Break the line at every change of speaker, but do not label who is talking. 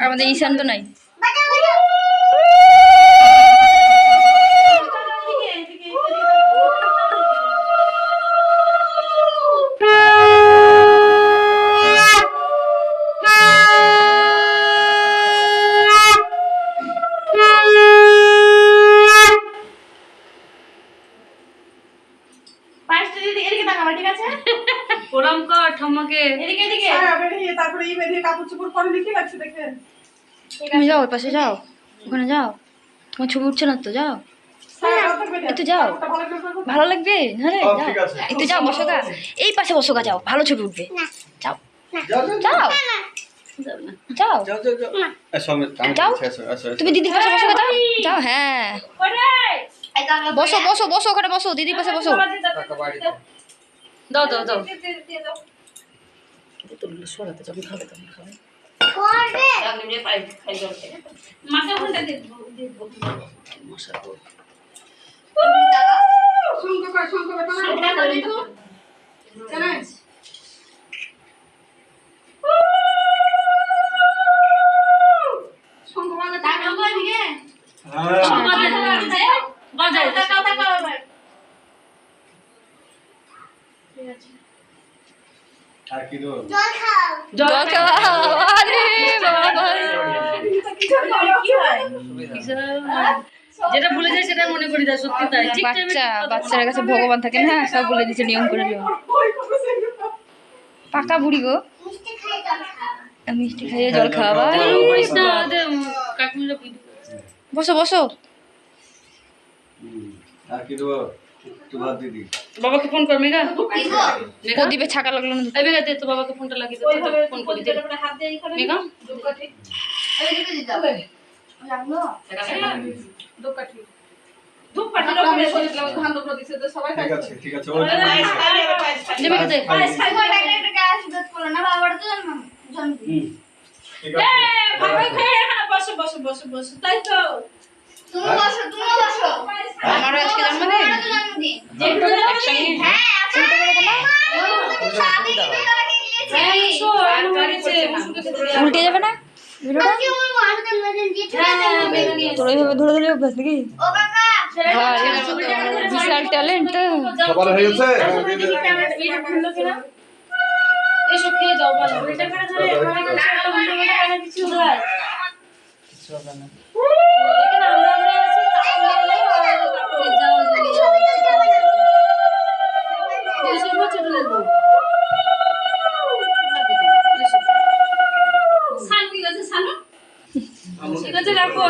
আমাদের ঈশান তো নাই। প্রণাম কর ঠাম্মাকে। তুমি যাও ওই পাশে যাও, ওখানে যাও, তোমার ছবি উঠছে না তো, যাও একটু যাও, ভালো লাগবে। হ্যাঁ একটু যাও, বসো গা, এই পাশে বসো গা, যাও ভালো ছবি উঠবে। যাও যাও যাও যাও, তুমি দিদির পাশে বসো গা, যাও যাও। হ্যাঁ বসো বসো বসো, ওখানে বসো, দিদির পাশে বসো। দাও দাও দাও, সরাতে যখন খাবে তখন খাবে। জল খাও। আরে বাবা, যেটা ভুলে যায় সেটা মনে করি, দেয় সত্যি তাই। বাচ্চার কাছে ভগবান থাকে না, সব বলে দিচ্ছে নিয়ম করে। পাকা বুড়ি গো, মিষ্টি খাইয়ে জল খাওয়া। বসো বসো, বাবাকে ফোন কর। মেঘা দিবে, ছাকা লাগলো না। মেঘা দে তো বাবাকে ফোনটা লাগিয়ে দে, ফোন করে দে। মেঘা আমারও আজকে জন্মদিন। উল্টে যাবে না তোর এইভাবে ধরে ধরে অভ্যাস নাকি? বিশাল ট্যালেন্ট। এসব খেয়ে যাও, ঠিক আছে রাখো।